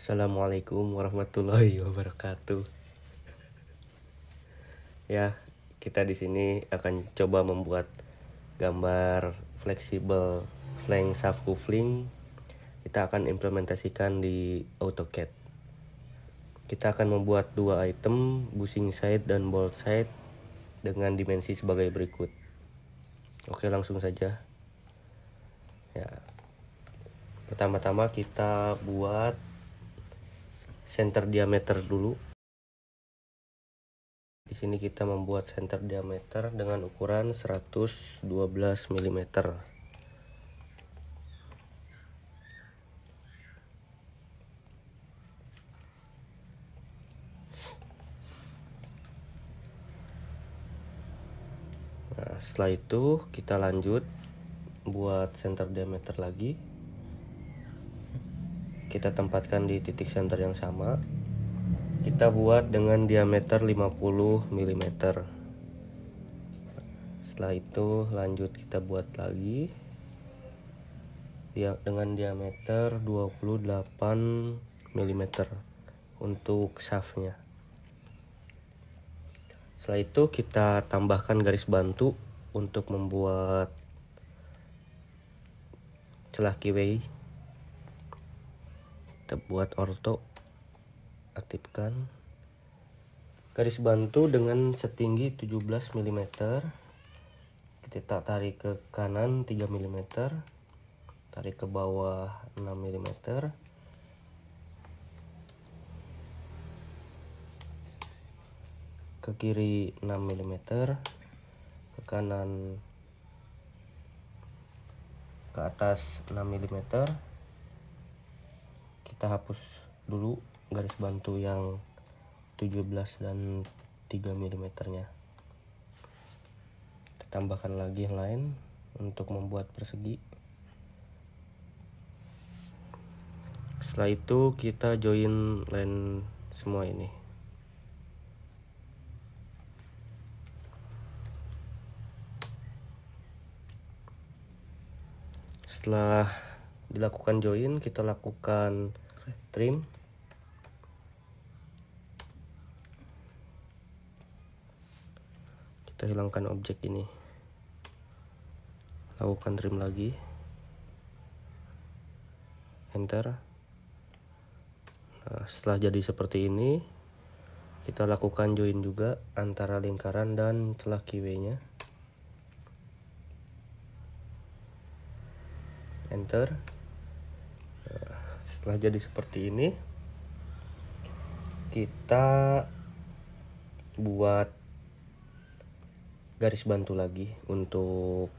Assalamualaikum warahmatullahi wabarakatuh. Ya, kita di sini akan coba membuat gambar fleksibel flank shaft coupling. Kita akan implementasikan di AutoCAD. Kita akan membuat dua item, bushing side dan bolt side, dengan dimensi sebagai berikut. Oke, langsung saja. Ya. Pertama-tama kita buat center diameter dulu. Di sini kita membuat center diameter dengan ukuran 112 mm. Nah, setelah itu kita lanjut buat center diameter lagi. Kita tempatkan di titik center yang sama. Kita buat dengan diameter 50 mm. Setelah itu lanjut kita buat lagi dengan diameter 28 mm untuk shaftnya. Setelah itu kita tambahkan garis bantu untuk membuat celah keyway. Kita buat orto, aktifkan garis bantu dengan setinggi 17 mm. Kita tarik ke kanan 3 mm, tarik ke bawah 6 mm, ke kiri 6 mm, ke kanan ke atas 6 mm. Kita hapus dulu garis bantu yang 17 dan 3 mm nya. Kita tambahkan lagi yang lain untuk membuat persegi. Setelah itu kita join line semua ini. Setelah dilakukan join, kita lakukan trim. Kita hilangkan objek ini. Lakukan trim lagi. Enter. Nah, setelah jadi seperti ini, kita lakukan join juga antara lingkaran dan celah keyway-nya. Enter. Nah, setelah jadi seperti ini, kita buat garis bantu lagi untuk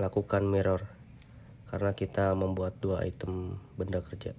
lakukan mirror, karena kita membuat dua item benda kerja.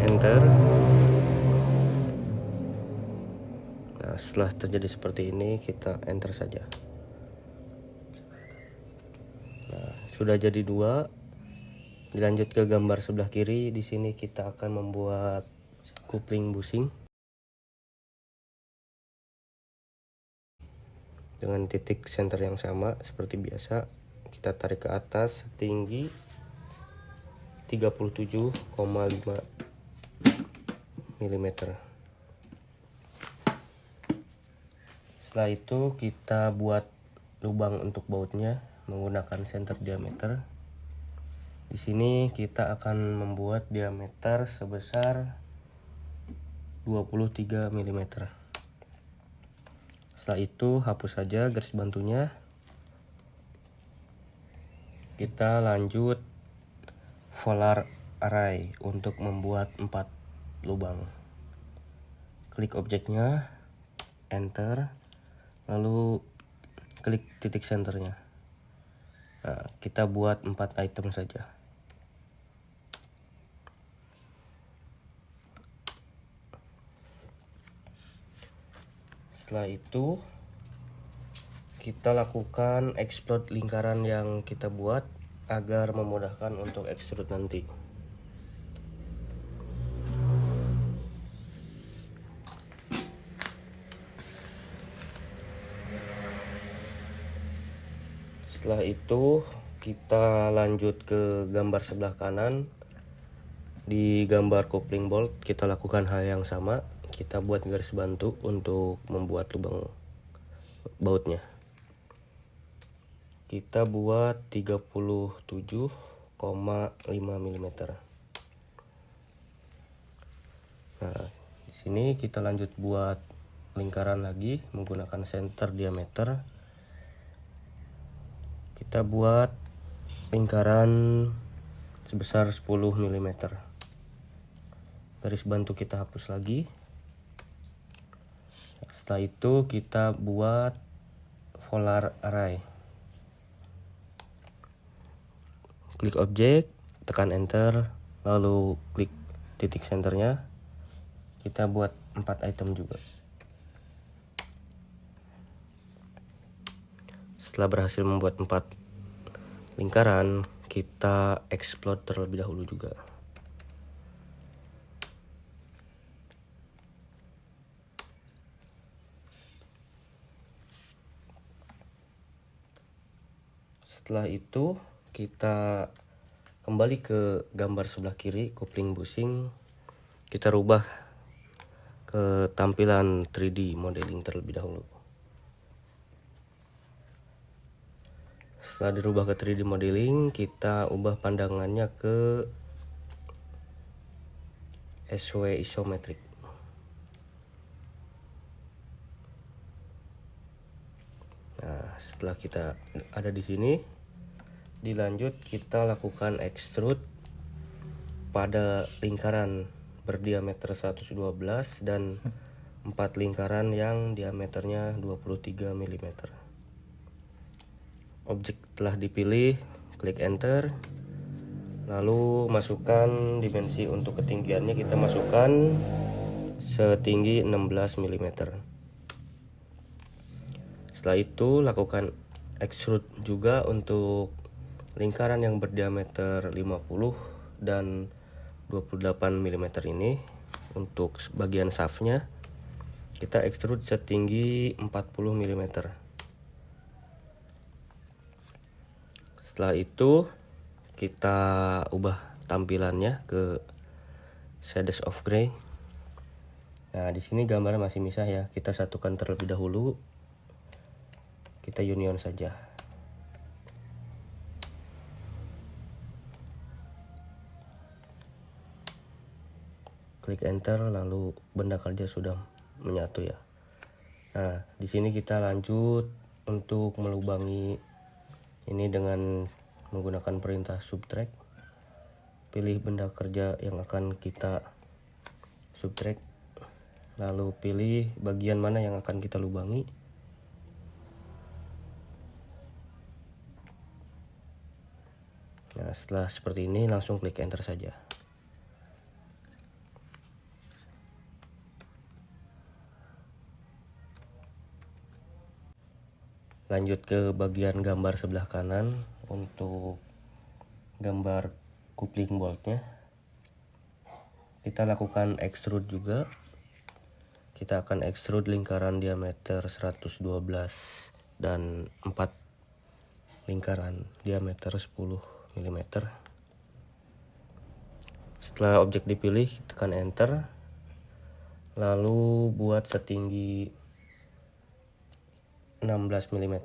Enter. Nah, setelah terjadi seperti ini, kita enter saja. Nah, sudah jadi dua. Dilanjut ke gambar sebelah kiri. Di sini kita akan membuat coupling bushing dengan titik center yang sama seperti biasa. Kita tarik ke atas setinggi 37,5 mm. Setelah itu kita buat lubang untuk bautnya menggunakan center diameter. Di sini kita akan membuat diameter sebesar 23 mm. Setelah itu hapus saja garis bantunya. Kita lanjut volar array untuk membuat 4 lubang. Klik objeknya, enter, lalu klik titik senternya. Nah, kita buat 4 item saja. Setelah itu kita lakukan explode lingkaran yang kita buat agar memudahkan untuk extrude nanti. Setelah itu kita lanjut ke gambar sebelah kanan. Di gambar kopling bolt kita lakukan hal yang sama. Kita buat garis bantu untuk membuat lubang bautnya. Kita buat 37,5 mm. Nah, di sini kita lanjut buat lingkaran lagi menggunakan center diameter. Kita buat lingkaran sebesar 10 mm. Garis bantu kita hapus lagi. Setelah itu kita buat polar array. Klik objek, tekan enter, lalu klik titik senternya. Kita buat 4 item juga. Setelah berhasil membuat 4 lingkaran, kita explode terlebih dahulu juga. Setelah itu kita kembali ke gambar sebelah kiri, kopling bushing. Kita rubah ke tampilan 3D modeling terlebih dahulu. Setelah dirubah ke 3D modeling, kita ubah pandangannya ke SW isometric. Nah, setelah kita ada di sini, dilanjut kita lakukan extrude pada lingkaran berdiameter 112 dan 4 lingkaran yang diameternya 23 mm. Objek telah dipilih, klik enter, lalu masukkan dimensi untuk ketinggiannya. Kita masukkan setinggi 16 mm. Setelah itu lakukan extrude juga untuk lingkaran yang berdiameter 50 dan 28 mm ini. Untuk bagian shaftnya kita extrude setinggi 40 mm. Setelah itu kita ubah tampilannya ke shades of gray. Nah, di sini gambarnya masih misah ya. Kita satukan terlebih dahulu. Kita union saja. Klik enter, lalu benda kerja sudah menyatu ya. Nah, di sini kita lanjut untuk melubangi ini dengan menggunakan perintah subtract. Pilih benda kerja yang akan kita subtract, lalu pilih bagian mana yang akan kita lubangi. Nah, setelah seperti ini langsung klik enter saja. Lanjut ke bagian gambar sebelah kanan untuk gambar coupling boltnya. Kita lakukan extrude juga. Kita akan extrude lingkaran diameter 112 dan 4 lingkaran diameter 10 mm. Setelah objek dipilih, tekan enter, lalu buat setinggi 16 mm.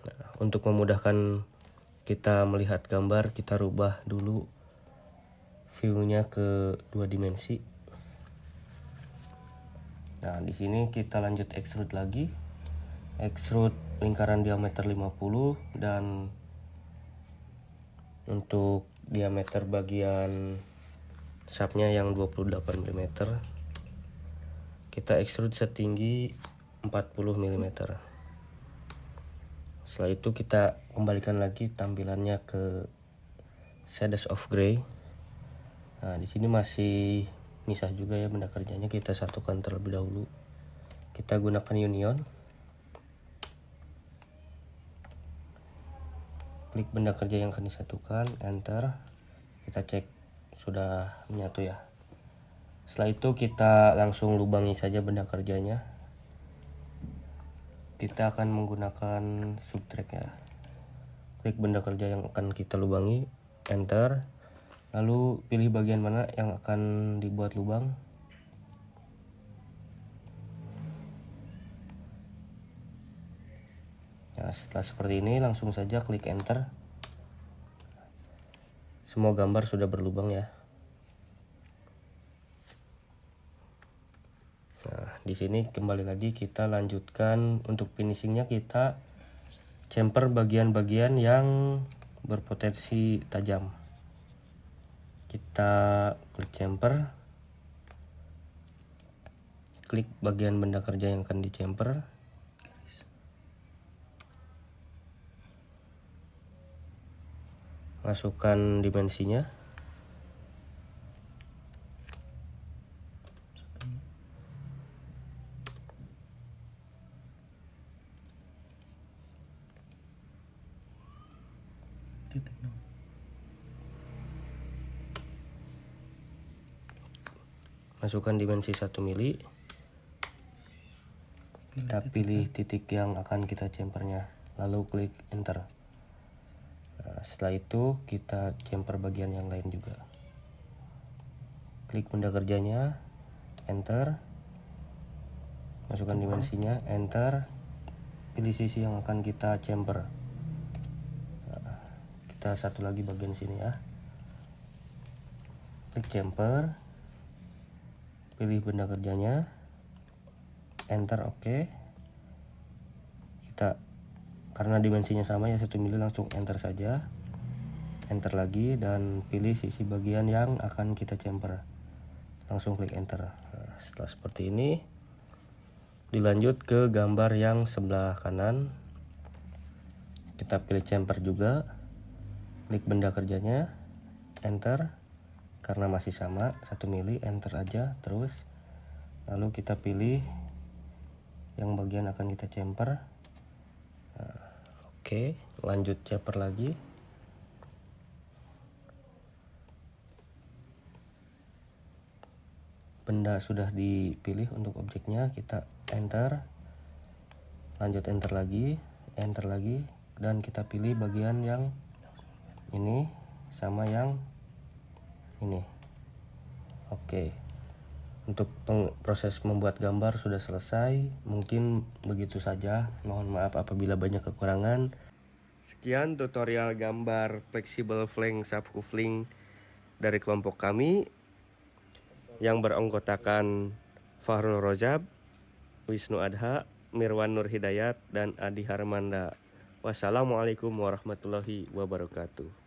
Nah, untuk memudahkan kita melihat gambar, kita rubah dulu view-nya ke 2 dimensi. Nah, di sini kita lanjut extrude lagi. Extrude lingkaran diameter 50 dan untuk diameter bagian shaftnya yang 28 mm. Kita extrude setinggi 40 mm. Setelah itu kita kembalikan lagi tampilannya ke shades of gray. Nah, di sini masih misah juga ya benda kerjanya. Kita satukan terlebih dahulu. Kita gunakan union. Klik benda kerja yang akan disatukan, enter. Kita cek sudah menyatu ya. Setelah itu kita langsung lubangi saja benda kerjanya. kita akan menggunakan subtract ya. Klik benda kerja yang akan kita lubangi, enter, lalu pilih bagian mana yang akan dibuat lubang. Nah, setelah seperti ini langsung saja klik enter. Semua gambar sudah berlubang ya. Nah, di sini kembali lagi kita lanjutkan untuk finishingnya, kita chamfer bagian-bagian yang berpotensi tajam. Kita klik chamfer, klik bagian benda kerja yang akan dichamfer. Masukkan dimensinya. Masukkan dimensi 1 mili. Kita pilih titik yang akan kita chamfernya, lalu klik enter. Nah, setelah itu kita chamfer bagian yang lain juga. Klik benda kerjanya, enter, masukkan dimensinya, enter, pilih sisi yang akan kita chamfer. Nah, kita satu lagi bagian sini ya. Klik chamfer, pilih benda kerjanya, enter, oke. Kita karena dimensinya sama ya 1 mili, langsung enter saja, enter lagi, dan pilih sisi bagian yang akan kita chamfer, langsung klik enter. Nah, setelah seperti ini dilanjut ke gambar yang sebelah kanan, kita pilih chamfer juga, klik benda kerjanya, enter, karena masih sama 1 mili, enter aja terus, lalu kita pilih yang bagian akan kita chamfer. Nah, oke, lanjut chamfer lagi. Benda sudah dipilih untuk objeknya, kita enter, lanjut enter lagi, dan kita pilih bagian yang ini sama yang ini. Oke, untuk proses membuat gambar sudah selesai. Mungkin begitu saja, mohon maaf apabila banyak kekurangan. Sekian tutorial gambar flexible flank subcoupling dari kelompok kami yang beranggotakan Fahrul Rojab, Wisnu Adha, Mirwan Nur Hidayat, dan Adi Harmanda. Wassalamualaikum warahmatullahi wabarakatuh.